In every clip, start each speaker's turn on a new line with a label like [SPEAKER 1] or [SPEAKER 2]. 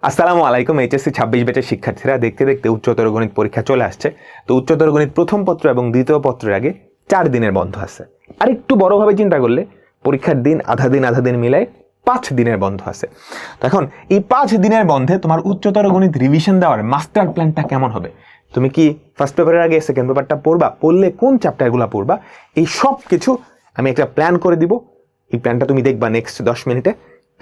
[SPEAKER 1] আসসালামু আলাইকুম। এইচএসসি 26 ব্যাচের শিক্ষার্থীরা, দেখতে দেখতে উচ্চতর গণিত পরীক্ষা চলে আসছে। তো উচ্চতর গণিত প্রথম পত্র এবং দ্বিতীয় পত্রের আগে 4 দিনের বন্ধ আছে। আর একটু বড়ভাবে চিন্তা করলে পরীক্ষার দিন আধা দিন মিলায় 5 দিনের বন্ধ আছে। তো এখন এই 5 দিনের বন্ধে তোমার উচ্চতর গণিত রিভিশন দেওয়ার মাস্টার প্ল্যানটা কেমন হবে? তুমি কি ফার্স্ট পেপারের আগে সেকেন্ড পেপারটা পড়বা? পড়লে কোন চ্যাপ্টারগুলো পড়বা? এই সব কিছু আমি একটা প্ল্যান করে দিব। এই প্ল্যানটা তুমি দেখবা নেক্সট 10 মিনিটে।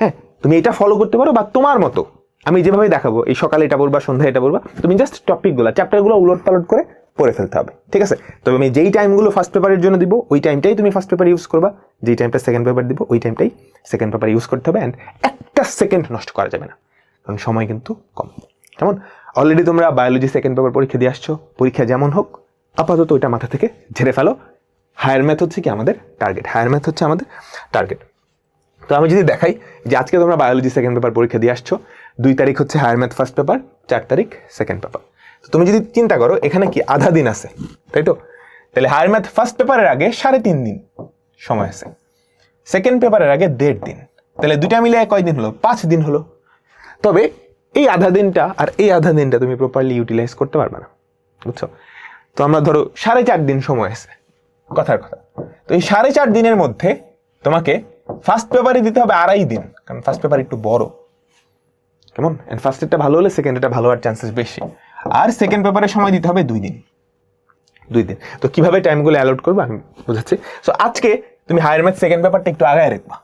[SPEAKER 1] হ্যাঁ, তুমি এটা ফলো করতে পারো বা তোমার মতো আমি যেভাবে দেখাবো, এই সকালে এটা পড়বা, সন্ধ্যায় এটা পড়বা, তুমি জাস্ট টপিকগুলো চ্যাপ্টারগুলো উলট পালট করে পড়ে ফেলতে হবে, ঠিক আছে? তবে আমি যেই টাইমগুলো ফার্স্ট পেপারের জন্য দিব ওই টাইমটাই তুমি ফার্স্ট পেপার ইউজ করবা, যেই টাইমটা সেকেন্ড পেপার দিব ওই টাইমটাই সেকেন্ড পেপার ইউজ করতে হবে। অ্যান্ড একটা সেকেন্ড নষ্ট করা যাবে না, কারণ সময় কিন্তু কম। কেমন? অলরেডি তোমরা বায়োলজি সেকেন্ড পেপার পরীক্ষা দিয়ে আসছো, পরীক্ষা যেমন হোক আপাতত ওইটা মাথা থেকে ঝেড়ে ফেলো। হায়ার ম্যাথ হচ্ছে কি আমাদের টার্গেট, হায়ার ম্যাথ হচ্ছে আমাদের টার্গেট। তো আমি যদি দেখাই যে আজকে তোমরা বায়োলজি সেকেন্ড পেপার পরীক্ষা দিয়ে আসছো, 2 তারিখ হচ্ছে হায়ার ম্যাথ ফার্স্ট পেপার, 4 তারিখ সেকেন্ড পেপার। তো তুমি যদি চিন্তা করো এখানে কি আধা দিন আছে, তাই তো? তাহলে হায়ার ম্যাথ ফার্স্ট পেপারের আগে 3.5 দিন সময় আছে, সেকেন্ড পেপারের আগে 1.5 দিন। তাহলে দুইটা মিলে কয় দিন হলো? 5 দিন হলো। তবে এই আধা দিনটা আর এই আধা দিনটা তুমি প্রপারলি ইউটিলাইজ করতে পারবে না, বুঝছো? তো আমরা ধরো 4.5 দিন সময় আছে, কথার কথা। তো এই 4.5 দিনের মধ্যে তোমাকে ফার্স্ট পেপারে দিতে হবে 2.5 দিন, কারণ ফার্স্ট পেপার একটু বড়। কেমন? এন্ড ফার্স্টেরটা ভালো হলে সেকেন্ডেরটা ভালো হওয়ার চান্সেস বেশি। আর সেকেন্ড পেপারের সময় দিতে হবে 2 দিন। তো কিভাবে টাইমগুলো অ্যালট করবো আমি বুঝাচ্ছি। সো আজকে তুমি হায়ার ম্যাথ সেকেন্ড পেপারটা একটু আগায় রাখবা।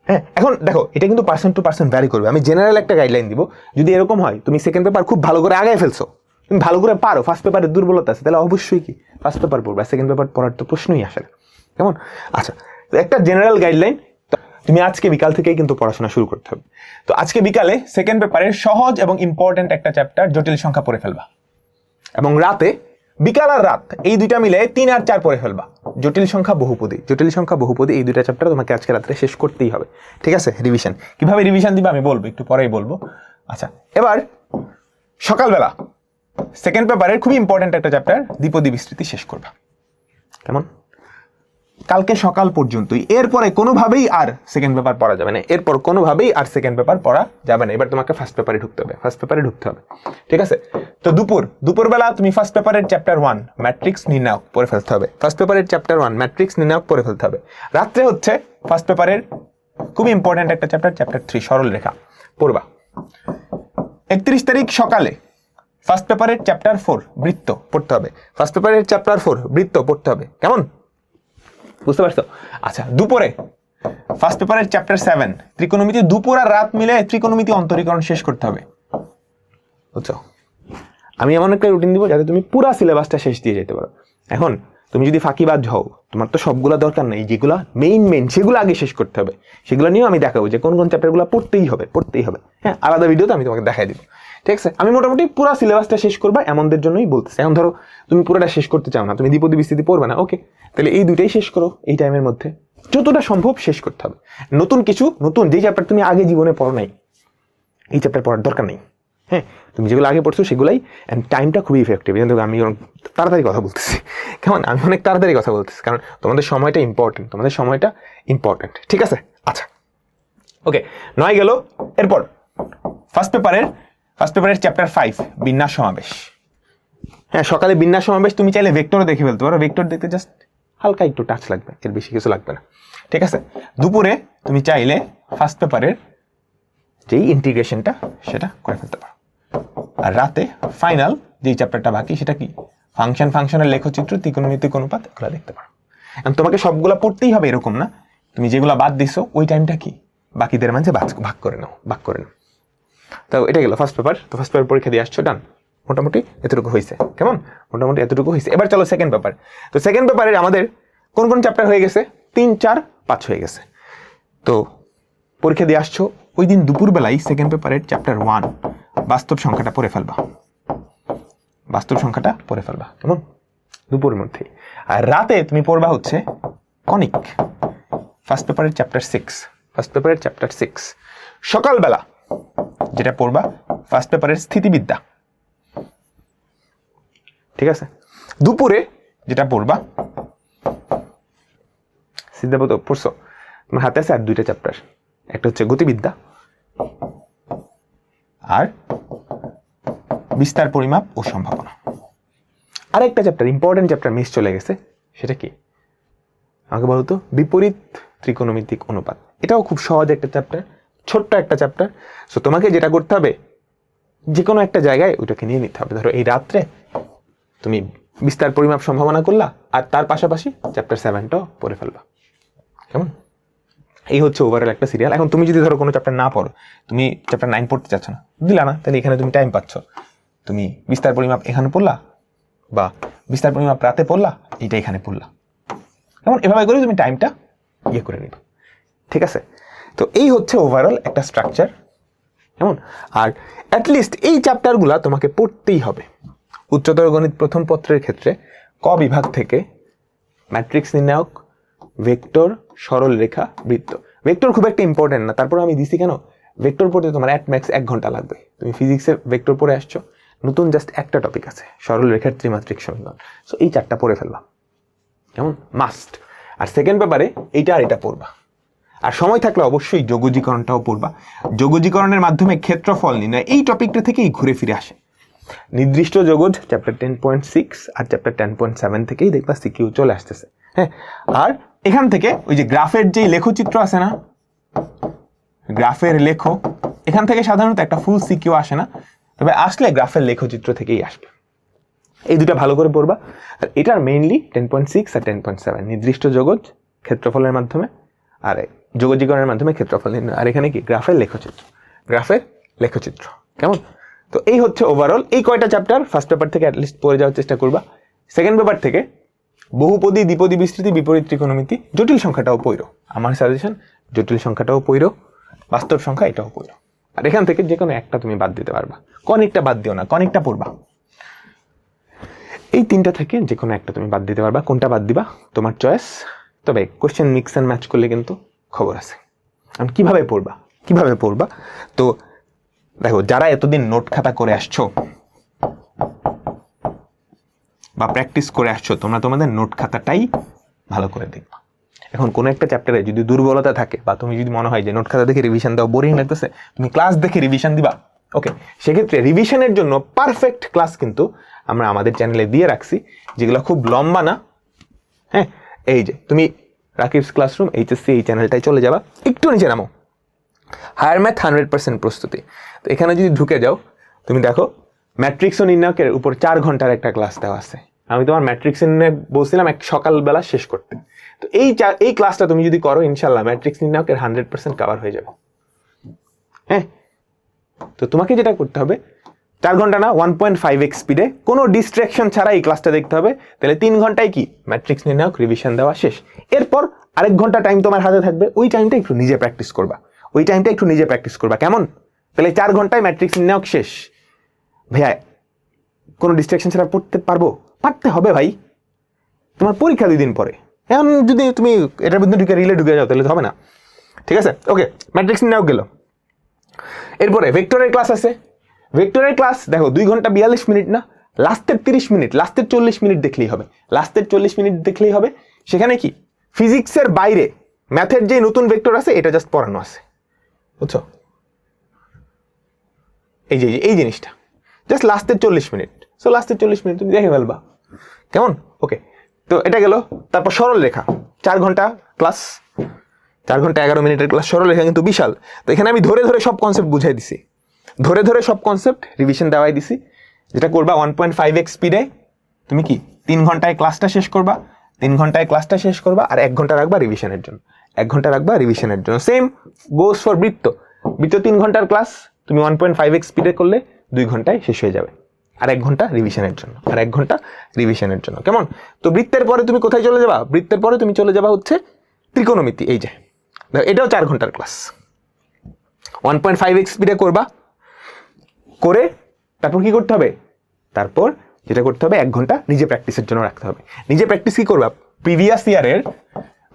[SPEAKER 1] হ্যাঁ, এখন দেখো এটা কিন্তু পার্সন টু পার্সন ভ্যারি করবে। আমি জেনারেল একটা গাইডলাইন দিব। যদি এরকম হয় তুমি সেকেন্ড পেপার খুব ভালো করে আগায় ফেলছো, তুমি ভালো করে পারো, ফার্স্ট পেপারের দুর্বলতা আছে, তাহলে অবশ্যই কি ফার্স্ট পেপার পড়বা, সেকেন্ড পেপার পড়ার তো প্রশ্নই আসে না। কেমন? আচ্ছা, তো একটা জেনারেল গাইডলাইন, তুমি আজকে বিকাল থেকেই কিন্তু পড়াশোনা শুরু করতে হবে। তো আজকে বিকালে সেকেন্ড পেপারের সহজ এবং ইম্পর্টেন্ট একটা চ্যাপ্টার জটিল সংখ্যা পড়ে ফেলবা, এবং রাতে বিকাল আর রাত এই দুইটা মিলে 3 আর 4 পড়ে ফেলবা। জটিল সংখ্যা বহুপদী এই দুইটা চ্যাপ্টার তোমাকে আজকে রাত্রে শেষ করতেই হবে, ঠিক আছে? রিভিশন কিভাবে রিভিশন দিবা আমি বলবো, একটু পরেই বলবো। আচ্ছা, এবার সকালবেলা সেকেন্ড পেপারের খুবই ইম্পর্টেন্ট একটা চ্যাপ্টার দ্বিপদী বিস্তৃতি শেষ করবা। কেমন? কালকে সকাল পর্যন্তই, এরপরে কোনোভাবেই আর সেকেন্ড পেপার পড়া যাবে না, এরপর কোনোভাবেই আর সেকেন্ড পেপার পড়া যাবে না। এবার তোমাকে ফার্স্ট পেপারে ঢুকতে হবে, ঠিক আছে? তো দুপুরবেলা তুমি ফার্স্ট পেপারের চ্যাপ্টার 1 ম্যাট্রিক্স নির্ণায়ক পড়ে ফেলতে হবে, রাত্রে হচ্ছে ফার্স্ট পেপারের খুবই ইম্পর্টেন্ট একটা চ্যাপ্টার 3 সরল রেখা পড়বা। 31 তারিখ সকালে ফার্স্ট পেপারের চ্যাপ্টার 4 বৃত্ত পড়তে হবে, কেমন? বুঝতে পারছো? আচ্ছা, দুপুরে ফার্স্ট পেপারের চ্যাপ্টার 7 ত্রিকোণমিতি, দুপুর আর রাত মিলে ত্রিকোণমিতি অন্তরীকরণ শেষ করতে হবে, বুঝছো? আমি এমন একটা রুটিন দিব যাতে তুমি পুরো সিলেবাসটা শেষ দিয়ে যেতে পারো। এখন তুমি যদি ফাঁকিবাজ হও, তোমার তো সবগুলা দরকার নেই, যেগুলা মেইন সেগুলো আগে শেষ করতে হবে। সেগুলো নিয়েও আমি দেখাবো যে কোন কোন চ্যাপ্টারগুলো পড়তেই হবে। হ্যাঁ, আলাদা ভিডিওতে আমি তোমাকে দেখাই দিব, ঠিক আছে? আমি মোটামুটি পুরো সিলেবাসটা শেষ করবা এমনদের জন্যই বলতেছি। এখন ধরো তুমি পুরোটা শেষ করতে চাও না, তুমি দ্বিপদী বিস্তৃতি পড়বে না, ওকে, তাহলে এই দুইটাই শেষ করো এই টাইমের মধ্যে, যতটা সম্ভব শেষ করতে হবে। নতুন যে চ্যাপ্টার তুমি আগে জীবনে পড়ো নাই, এই চ্যাপ্টার পড়ার দরকার নেই। হ্যাঁ, তুমি যেগুলো আগে পড়ছো সেগুলাই, অ্যান্ড টাইমটা খুবই ইফেক্টিভ। কিন্তু আমি তাড়াতাড়ি কথা বলতেছি, কেমন? আমি অনেক তাড়াতাড়ি কথা বলতেছি, কারণ তোমাদের সময়টা ইম্পর্টেন্ট, ঠিক আছে? আচ্ছা, ওকে, 9 গেল। এরপর ফার্স্ট পেপারের চ্যাপ্টার 5 বিন্যাস সমাবেশ। হ্যাঁ, সকালে বিন্যাস সমাবেশ তুমি চাইলে ভেক্টরও দেখে ফেলতে পারো, ভেক্টর দেখতে জাস্ট হালকা একটু টাচ লাগবে, এর বেশি কিছু লাগবে না, ঠিক আছে? দুপুরে তুমি চাইলে ফার্স্ট পেপারের যেই ইন্টিগ্রেশনটা সেটা করে ফেলতে পারো। আর রাতে ফাইনাল যেই চ্যাপ্টারটা বাকি সেটা কি ফাংশনের লেখচিত্র, ত্রিকোণমিতিক অনুপাত, এগুলো দেখতে পারো। এখন তোমাকে সবগুলা পড়তেই হবে এরকম না, তুমি যেগুলো বাদ দিছো ওই টাইমটা কি বাকিদের মাঝে ভাগ করে নাও। তো এটা গেল ফার্স্ট পেপার। তো ফার্স্ট পেপার পরীক্ষা দিয়ে আসছো, ডান, মোটামুটি এতটুকু হয়েছে। কেমন? মোটামুটি এতটুকু হয়েছে। এবার চলো সেকেন্ড পেপার। তো সেকেন্ড পেপারের আমাদের কোন কোন চ্যাপ্টার হয়ে গেছে? 3, 4, 5 হয়ে গেছে। তো পরীক্ষা দিয়ে আসছো, ওই দিন দুপুরবেলায় সেকেন্ড পেপারের চ্যাপ্টার 1 বাস্তব সংখ্যাটা পড়ে ফেলবা, কেমন? দুপুরের মধ্যে। আর রাতে তুমি পড়বা হচ্ছে কনিক, ফার্স্ট পেপারের চ্যাপ্টার 6। সকালবেলা যেটা পড়বা ফার্স্ট পেপারের স্থিতিবিদ্যা, ঠিক আছে? দুপুরে যেটা পড়বা সিদ্ধান্ত পড়ছো, তোমার হাতে আছে আর 2টা চ্যাপ্টার, একটা হচ্ছে গতিবিদ্যা আর বিস্তার পরিমাপ ও সম্ভাবনা। আরেকটা চ্যাপ্টার, ইম্পর্টেন্ট চ্যাপ্টার মিস চলে গেছে, সেটা কি আমাকে বলতো? বিপরীত ত্রিকোণমিতিক অনুপাত। এটাও খুব সহজ একটা চ্যাপ্টার, ছোট্ট একটা চ্যাপ্টার। সো তোমাকে যেটা করতে হবে, যে কোনো একটা জায়গায় ওইটাকে নিয়ে নিতে হবে। ধরো এই রাত্রে তুমি বিস্তার পরিমাপ সম্ভাবনা করলা, আর তার পাশাপাশি চ্যাপ্টার 7টাও পড়ে ফেলবা। কেমন? এই হচ্ছে ওভারঅল একটা সিরিয়াল। এখন তুমি যদি ধরো কোনো চ্যাপ্টার না পড়ো, তুমি চ্যাপ্টার 9 পড়তে চাচ্ছ না, দিলা না, তাহলে এখানে তুমি টাইম পাচ্ছ, তুমি বিস্তার পরিমাপ এখানে পড়লা, বা বিস্তার পরিমাপ রাতে পড়লা, এইটা এখানে পড়লা। কেমন? এভাবে করে তুমি টাইমটা ইয়ে করে নিবা। ঠিক আছে? তো এই হচ্ছে ওভারঅল একটা স্ট্রাকচার। কেমন? আর অ্যাটলিস্ট এই চ্যাপ্টারগুলা তোমাকে পড়তেই হবে। উচ্চতর গণিত প্রথম পত্রের ক্ষেত্রে ক বিভাগ থেকে ম্যাট্রিক্স নির্ণায়ক, ভেক্টর, সরল রেখা, বৃত্ত। ভেক্টর খুব একটা ইম্পর্টেন্ট না, তারপর আমি দিছি কেন, ভেক্টর পড়তে তোমার অ্যাট ম্যাক্স 1 ঘন্টা লাগবে। তুমি ফিজিক্সে ভেক্টর পড়ে আসছো, নতুন জাস্ট একটা টপিক আছে, সরল রেখার ত্রিমাত্রিক সমীকরণ। সো এই 4টা পড়ে ফেলবা। কেমন? মাস্ট। আর সেকেন্ড পেপারে এইটা আর এটা পড়বা। আর সময় থাকলে অবশ্যই যোগজীকরণটাও পড়বা। যোগজীকরণের মাধ্যমে ক্ষেত্রফল নির্ণয় এই টপিকটা থেকেই ঘুরে ফিরে আসে। নির্দিষ্ট যোগজ চ্যাপ্টার 10.6 আর চ্যাপ্টার 10.7 থেকেই দেখবা সিকিউ চলে আসতেছে। হ্যাঁ, আর এখান থেকে ওই যে গ্রাফের যে লেখচিত্র আছে না, গ্রাফের লেখো, এখান থেকে সাধারণত একটা ফুল সিকিউ আসে না, তবে আসলে গ্রাফের লেখচিত্র থেকেই আসবে। এই দুটা ভালো করে পড়বা। আর এটার মেইনলি 10.6 আর 10.7 নির্দিষ্ট যোগজ ক্ষেত্রফলের মাধ্যমে, আর যোগজীকরণের মাধ্যমে ক্ষেত্রফল নির্ণয়। আর এখানে কি গ্রাফের লেখচিত্র, গ্রাফের লেখচিত্র। কেমন? তো এই হচ্ছে ওভারঅল এই কয়টা চ্যাপ্টার। ফার্স্ট পেপার থেকে অ্যাটলিস্ট পড়ে যাওয়ার চেষ্টা করবা। সেকেন্ড পেপার থেকে বহুপদী, দ্বিপদী বিস্তৃতি, বিপরীত ত্রিকোণমিতি, জটিল সংখ্যাটাও পড়ো। আমার সাজেশন জটিল সংখ্যাটাও পড়ো, বাস্তব সংখ্যা এটাও পড়ো। আর এখান থেকে যে কোনো একটা তুমি বাদ দিতে পারবা, কনিকটা বাদ দিও না, কনিকটা পড়বা। এই 3টা থেকে যে কোনো একটা তুমি বাদ দিতে পারবা, কোনটা বাদ দিবা তোমার চয়েস। তবে কোশ্চেন মিক্স অ্যান্ড ম্যাচ করলে কিন্তু খবর আছে। আমি কিভাবে পড়বা, তো দেখো, যারা এতদিন নোট খাতা করে আসছো বা প্র্যাকটিস করে আসছো, তোমরা তোমাদের নোট খাতাটাই ভালো করে দেখবা। এখন কোনো একটা চ্যাপ্টারে যদি দুর্বলতা থাকে, বা তুমি যদি মনে হয় যে নোট খাতা দেখে রিভিশন দাও বোরিং লাগতেছে, তুমি ক্লাস দেখে রিভিশন দিবা। ওকে, সেক্ষেত্রে রিভিশনের জন্য পারফেক্ট ক্লাস কিন্তু আমরা আমাদের চ্যানেলে দিয়ে রাখছি, যেগুলো খুব লম্বা না। হ্যাঁ, এই যে তুমি রাকিবস ক্লাসরুম HSC এই চ্যানেলটায় চলে যাবা, একটু নিচে নামো, হায়ার ম্যাথ 100% প্রস্তুতি। তো এখানে যদি ঢুকে যাও, তুমি দেখো ম্যাট্রিক্স ও নির্ণায়কের উপর 4 ঘন্টার একটা ক্লাস দেওয়া আছে। আমি তোমার ম্যাট্রিক্স নির্ণয় বলছিলাম এক সকালবেলা শেষ করতে। তো এই ক্লাসটা তুমি যদি করো, ইনশাল্লাহ ম্যাট্রিক্স নির্ণায়কের 100% কভার হয়ে যাবে। হ্যাঁ, তো তোমাকে যেটা করতে হবে, 4 ঘন্টা না, 1.5x স্পিডে কোনো ডিস্ট্রাকশন ছাড়া এই ক্লাসটা দেখতে হবে। তাহলে 3 ঘন্টায় কি ম্যাট্রিক্স নির্ণায়ক রিভিশন দেওয়া শেষ। এরপর আরেক ঘন্টা টাইম তোমার হাতে থাকবে, ওই টাইমটা একটু নিজে প্র্যাকটিস করবা। কেমন? তাহলে 4 ঘন্টায় ম্যাট্রিক্স নির্ণায়ক শেষ। ভাইয়া কোনো ডিস্ট্রাকশন ছাড়া পারতে হবে ভাই, তোমার পরীক্ষা 2 দিন পরে। এখন যদি তুমি এটার মধ্যে ঢুকে যাও, তাহলে হবে না। ঠিক আছে? ওকে, ম্যাট্রিক্স নির্ণায়ক গেল। এরপরে ভেক্টরের ক্লাস আছে। ভেক্টরের ক্লাস দেখো 2 ঘন্টা 42 মিনিট না, লাস্টের 30 মিনিট, লাস্টের 40 মিনিট দেখলেই হবে। সেখানে কি ফিজিক্সের বাইরে ম্যাথের যে নতুন ভেক্টর আছে এটা জাস্ট পড়ানো আছে, বুঝছো? এই জিনিসটা জাস্ট লাস্টের 40 মিনিট। সো লাস্টের 40 মিনিট তুমি দেখে ফেলবা। কেমন? ওকে, তো এটা গেল। তারপর সরল রেখা 4 ঘন্টা ক্লাস, 4 ঘন্টা 11 মিনিটের ক্লাস। সরল রেখা কিন্তু বিশাল। তো এখানে আমি ধরে সব কনসেপ্ট বুঝাই দিছি, সব কনসেপ্ট রিভিশন দেওয়াই দিছি। যেটা করবা 1.5x স্পিডে তুমি কি 3 ঘন্টায় ক্লাসটা শেষ করবা, 3 ঘন্টায় ক্লাসটা শেষ করবা, আর 1 ঘন্টা রাখবা রিভিশনের জন্য, 1 ঘন্টা রাখবা রিভিশনের জন্য। সেম গোস ফর বৃত্ত 3 ঘন্টার ক্লাস তুমি 1.5x স্পিডে করলে 2 ঘন্টায় শেষ হয়ে যাবে, আর 1 ঘন্টা রিভিশনের জন্য। কেমন? তো বৃত্তের পরে তুমি কোথায় চলে যাবা? বৃত্তের পরে তুমি চলে যাবা হচ্ছে ত্রিকোণমিতি। এই যে এটাও 4 ঘন্টার ক্লাস, 1.5x স্পিডে করবা, করে তারপর কি করতে হবে? তারপর যেটা করতে হবে, 1 ঘন্টা নিজে প্র্যাকটিসের জন্য রাখতে হবে। নিজে প্র্যাকটিস কি করবা? প্রিভিয়াস ইয়ারের,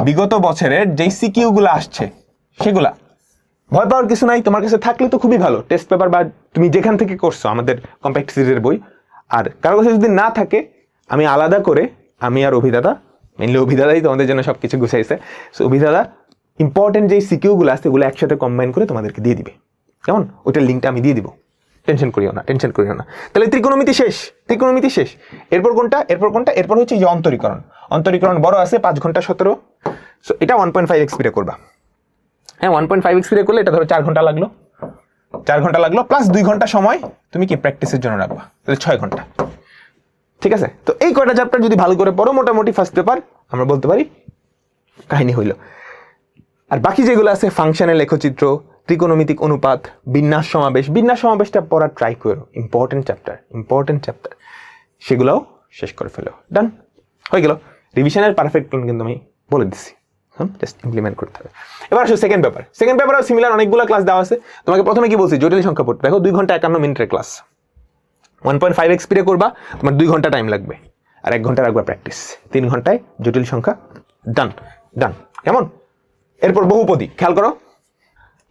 [SPEAKER 1] বিগত বছরের যেই সিকিউগুলো আসছে সেগুলা, ভয় পাওয়ার কিছু নাই, তোমার কাছে থাকলে তো খুবই ভালো। টেস্ট পেপার বা তুমি যেখান থেকে করছো আমাদের কম্প্যাক্ট সিরিজের বই। আর কারো কাছে যদি না থাকে, আমি আলাদা করে, আমি আর অভিদাদা, মেনলি অভিদাদাই তোমাদের জন্য সব কিছু গুছাইছে। সো অভিদাদা ইম্পর্টেন্ট যেই সিকিউগুলো আছে এগুলো একসাথে কম্বাইন করে তোমাদেরকে দিয়ে দিবে। কেমন? ওইটার লিঙ্কটা আমি দিয়ে দিব। টেনশন করিও না। তাহলে ত্রিকোণমিতি শেষ। এরপর কোনটা? এরপর হচ্ছে এই যে অন্তরীকরণ বড় আছে 5 ঘন্টা 17। সো এটা 1.5x স্পিডে করবা। হ্যাঁ 1.5x স্পিডে করলে এটা ধরো 4 ঘন্টা লাগলো, প্লাস 2 ঘন্টা সময় তুমি কি প্র্যাকটিসের জন্য রাখবা, তাহলে 6 ঘন্টা। ঠিক আছে, তো এই কয়টা চ্যাপ্টার যদি ভালো করে পড়ো, মোটামুটি ফার্স্ট পেপার আমরা বলতে পারি কাহিনী হইল। আর বাকি যেগুলো আছে ফাংশনের লেখচিত্র, ত্রিকোণমিতিক অনুপাত, বিন্যাস সমাবেশটা পড়ার ট্রাই করো, ইম্পর্টেন্ট চ্যাপ্টার, সেগুলোও শেষ করে ফেলো। ডান হয়ে গেল। রিভিশনের পারফেক্ট প্ল্যান কিন্তু আমি বলে দিচ্ছি, জাস্ট ইমপ্লিমেন্ট করতে হবে। এবার আসো সেকেন্ড পেপারও সিমিলার অনেকগুলো ক্লাস দেওয়া আছে। তোমাকে প্রথমে কি বলছি, জটিল সংখ্যা পড়তে। দেখো 2 ঘন্টা 51 মিনিটের ক্লাস, 1.5x স্পিডে করবা, তোমার 2 ঘন্টা টাইম লাগবে, আর 1 ঘন্টা রাখবা প্র্যাকটিস। 3 ঘন্টায় জটিল সংখ্যা ডান। কেমন? এরপর বহুপদী, খেয়াল করো।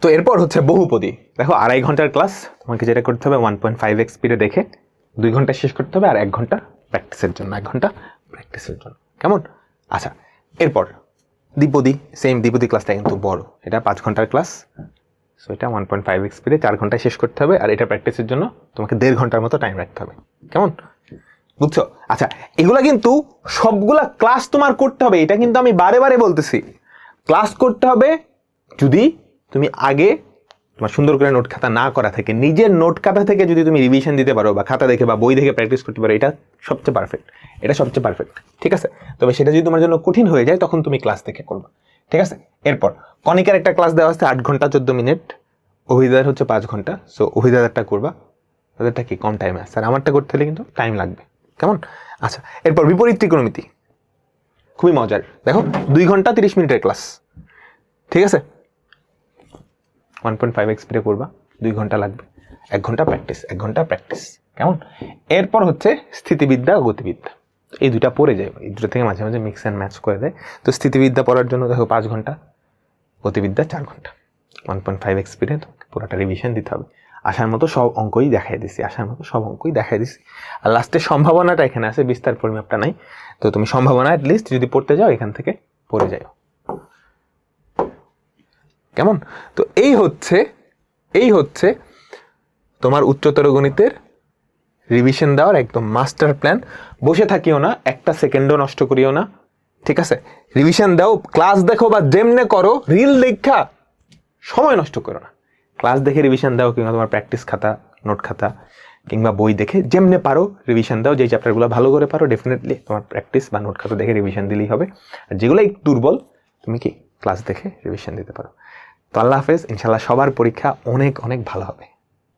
[SPEAKER 1] তো এরপর হচ্ছে বহুপদী। দেখো 2.5 ঘন্টার ক্লাস, তোমাকে যেটা করতে হবে 1.5x স্পিডে দেখে 2 ঘন্টা শেষ করতে হবে, আর 1 ঘন্টা প্র্যাকটিসের জন্য, কেমন? আচ্ছা, এরপর দ্বিপদী, দ্বিপদী ক্লাসটা কিন্তু বড়, এটা 5 ঘন্টার ক্লাস। সো এটা 1.5x স্পিডে 4 ঘন্টায় শেষ করতে হবে, আর এটা প্র্যাকটিসের জন্য তোমাকে 1.5 ঘন্টার মতো টাইম রাখতে হবে। কেমন? বুঝছো? আচ্ছা, এগুলা কিন্তু সবগুলা ক্লাস তোমার করতে হবে, এটা কিন্তু আমি বারে বলতেছি। ক্লাস করতে হবে যদি তুমি আগে তোমার সুন্দর করে নোট খাতা না করা থেকে, নিজের নোট খাতা থেকে যদি তুমি রিভিশন দিতে পারো, বা খাতা দেখে বা বই দেখে প্র্যাকটিস করতে পারো, এটা সবচেয়ে পারফেক্ট। ঠিক আছে, তবে সেটা যদি তোমার জন্য কঠিন হয়ে যায়, তখন তুমি ক্লাস দেখে করবা। ঠিক আছে, এরপর কণিকার একটা ক্লাস দেওয়া আছে 8 ঘন্টা 14 মিনিট, অভিধার হচ্ছে 5 ঘন্টা। সো অভিধারটা করবা, তাদেরটা কি কম টাইমে আছে, আর আমারটা করতে হলে কিন্তু টাইম লাগবে। কেমন? আচ্ছা, এরপর বিপরীত ত্রিকোণমিতি, খুবই মজার। দেখো 2 ঘন্টা 30 মিনিটের ক্লাস। ঠিক আছে, 1.5x স্পিডে করবা, 2 ঘন্টা লাগবে, 1 ঘন্টা প্র্যাকটিস। কেমন? এরপর হচ্ছে স্থিতিবিদ্যা, গতিবিদ্যা। এই দুটা পড়ে যায়, এই দুটো থেকে মাঝে মিক্স অ্যান্ড ম্যাচ করে দেয়। তো স্থিতিবিদ্যা পড়ার জন্য দেখো 5 ঘন্টা, গতিবিদ্যা 4 ঘন্টা, 1.5x স্পিডে তোমাকে পুরোটা রিভিশন দিতে হবে। আসার মতো সব অঙ্কই দেখাই দিছি, আর লাস্টের সম্ভাবনাটা এখানে আছে, বিস্তার পরিমাপটা নাই। তো তুমি সম্ভাবনা অ্যাটলিস্ট যদি পড়তে যাও, এখান থেকে পড়ে যাও। কেমন? তো এই হচ্ছে তোমার উচ্চতর গণিতের রিভিশন দেওয়ার একদম মাস্টার প্ল্যান। বসে থাকিও না, একটা সেকেন্ডও নষ্ট করিও না। ঠিক আছে, রিভিশন দাও, ক্লাস দেখো, বা যেমনে করো, রিল দেখা সময় নষ্ট করো না। ক্লাস দেখে রিভিশন দাও, কিংবা তোমার প্র্যাকটিস খাতা, নোট খাতা কিংবা বই দেখে যেমনে পারো রিভিশন দাও। যেই চ্যাপ্টারগুলো ভালো করে পারো, ডেফিনেটলি তোমার প্র্যাকটিস বা নোট খাতা দেখে রিভিশন দিলেই হবে। আর যেগুলো একটু দুর্বল, তুমি কি ক্লাস দেখে রিভিশন দিতে পারো। তো আল্লাহ হাফেজ, ইনশাল্লাহ সবার পরীক্ষা অনেক ভালো হবে।